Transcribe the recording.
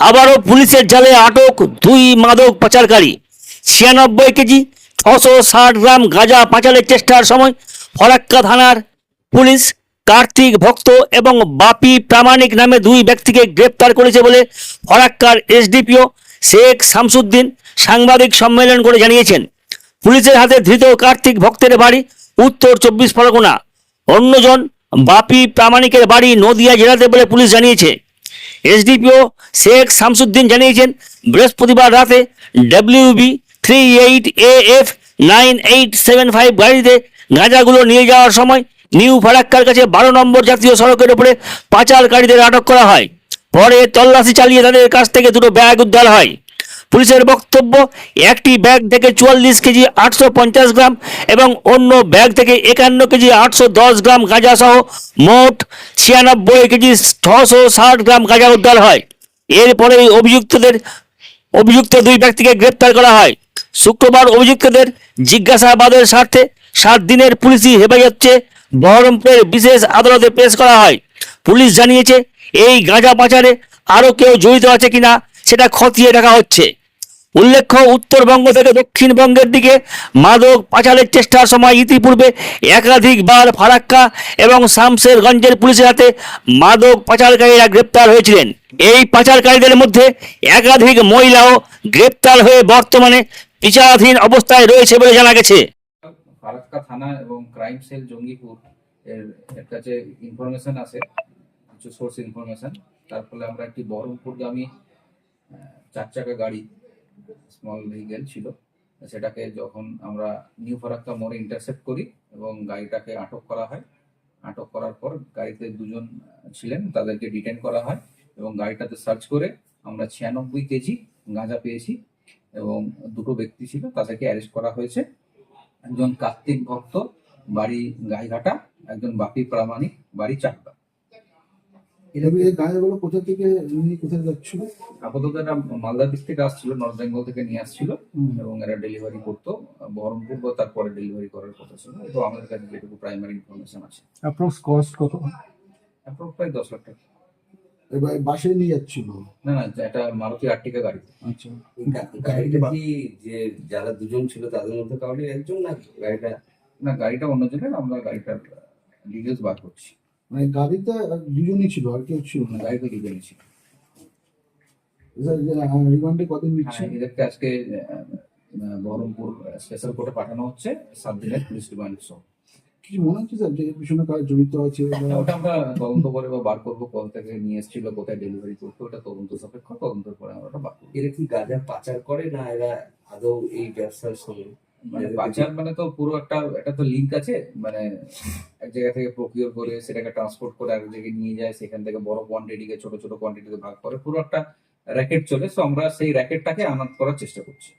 আবারও পুলিশের জালে আটক দুই মাদক পাচারকারী। 96 কেজি 660 গ্রাম গাঁজা পাচারের চেষ্টার সময় ফরাক্কা থানার পুলিশ কার্তিক ভক্ত এবং বাপি প্রামাণিক নামে দুই ব্যক্তিকে গ্রেপ্তার করেছে বলে ফরাক্কার এসডিপিও শেখ শামসুদ্দিন সাংবাদিক সম্মেলন করে জানিয়েছেন। পুলিশের হাতে ধৃত কার্তিক ভক্তের বাড়ি উত্তর 24 পরগনা, অন্যজন বাপি প্রামাণিকের বাড়ি নদিয়া জেলাতে বলে পুলিশ জানিয়েছে। এসডিপিও শেখ শামসুদ্দিন জানিয়েছেন, বৃহস্পতিবার রাতে WB 38AF 9875 গাড়িতে গাঁজাগুলো নিয়ে যাওয়ার সময় নিউ ফারাক্কার কাছে 12 নম্বর জাতীয় সড়কের উপরে পাচারকারীদের আটক করা হয়। পরে তল্লাশি চালিয়ে তাদের কাছ থেকে দুটো ব্যাগ উদ্ধার হয়। পুলিশের বক্তব্য, একটি ব্যাগ থেকে 44 কেজি 850 গ্রাম এবং অন্য ব্যাগ থেকে 51 কেজি 810 গ্রাম গাঁজা সহ মোট 96 কেজি 660 গ্রাম গাঁজা উদ্ধার হয়। এরপরে অভিযুক্ত দুই ব্যক্তিকে গ্রেপ্তার করা হয়। শুক্রবার অভিযুক্তদের জিজ্ঞাসাবাদের স্বার্থে 7 দিনের পুলিশি হেফাজতে বহরমপুরের বিশেষ আদালতে পেশ করা হয়। পুলিশ জানিয়েছে, এই গাঁজা পাচারে আরও কেউ জড়িত আছে কিনা সেটা খতিয়ে দেখা হচ্ছে। উল্লেখ্য, উত্তরবঙ্গ থেকে দক্ষিণবঙ্গের দিকে মাদক পাচারের চেষ্টার সময় ইতিপূর্বে একাধিকবার ফারাক্কা এবং শামশেরগঞ্জের পুলিশের হাতে মাদক পাচারকারীরা গ্রেপ্তার হয়েছিলেন। এই পাচারকারীদের মধ্যে একাধিক মহিলাও গ্রেপ্তার হয়ে বর্তমানে বিচারাধীন অবস্থায় রয়েছে বলে জানা গেছে। ফারাক্কা থানা এবং ক্রাইম সেল জঙ্গিপুর এর কাছে ইনফরমেশন আছে, কিছু সোর্স ইনফরমেশন। তার ফলে আমরা একটি বহরমপুরগামী 4 চাকা গাড়ি, স্মল ভেহিকেল ছিল, সেটাকে যখন আমরা নিউ ফারাক্কা মোড়ে ইন্টারসেপ্ট করি এবং গাড়িটাকে আটক করা হয়। আটক করার পর গাড়িতে দুজন ছিলেন, তাদেরকে ডিটেন করা হয় এবং গাড়িটাতে সার্চ করে আমরা 96 কেজি গাঁজা পেয়েছি এবং দুটো ব্যক্তি ছিল, তাদেরকে অ্যারেস্ট করা হয়েছে। একজন কার্তিক ভক্ত, বাড়ি গাইঘাটা, একজন বাপি প্রামাণিক, বাড়ি চাকদা। এই গাঁজাগুলো কোথা থেকে কোথায় যাচ্ছিল? আপাতত এটা মালদা ডিস্ট্রিক্ট আসছিল, নর্থ বেঙ্গল থেকে নিয়ে আসছিল এবং এরা ডেলিভারি করতো বহরমপুর, বা তারপরে ডেলিভারি করার কথা ছিল। তো আমাদের কাছে যেটুকু প্রাইমারি ইনফরমেশন আছে, অ্যাপ্রক্স কস্ট কত? অ্যাপ্রক্স প্রায় 10 লাখ টাকা। এবার বাসে নিয়ে যাচ্ছিল? না, এটা মারুতি আর্টিকা গাড়ি। আচ্ছা, গাড়িটা কি যে যারা দুজন ছিল তাদের মধ্যে কাউকে একজন, না গাড়িটা? না, গাড়িটা অন্যজনের, আমরা গাড়িটার ডিটেলস বার করছি। মানে গাড়িতে দুজনই ছিল, আর কেউ ছিল না? গাড়িতে দুজনই ছিল। রিমান্ডে কদিন নিচ্ছে? এদেরকে আজকে বহরমপুর স্পেশাল কোর্টে পাঠানো হচ্ছে 7 দিনের পুলিশ রিমান্ড সহ। কিছু মনে হচ্ছে স্যার যে এর পিছনে কারা জড়িত আছে? ওটা আমরা তদন্ত করে বা বার করবো, কোথা থেকে নিয়ে এসেছিল, কোথায় ডেলিভারি করতো, ওটা তদন্ত সাপেক্ষ। তদন্তের পরে আমরা ওটা বার করবো। এরা কি গাঁজা পাচার করে, না এরা আদৌ এই ব্যবসার সঙ্গে মানে পাচার মানে তো পুরো এটা তো লিঙ্ক আছে, মানে এক জায়গা থেকে প্রকিউর করে সেটাকে ট্রান্সপোর্ট করে আরেক জায়গায় নিয়ে যায়, সেখান থেকে বড় কোয়ান্টিটিকে ছোট ছোট কোয়ান্টিটিতে ভাগ করে পুরো একটা র্যাকেট চলে। সো আমরা সেই র্যাকেটটাকে আনাত করার চেষ্টা করছি।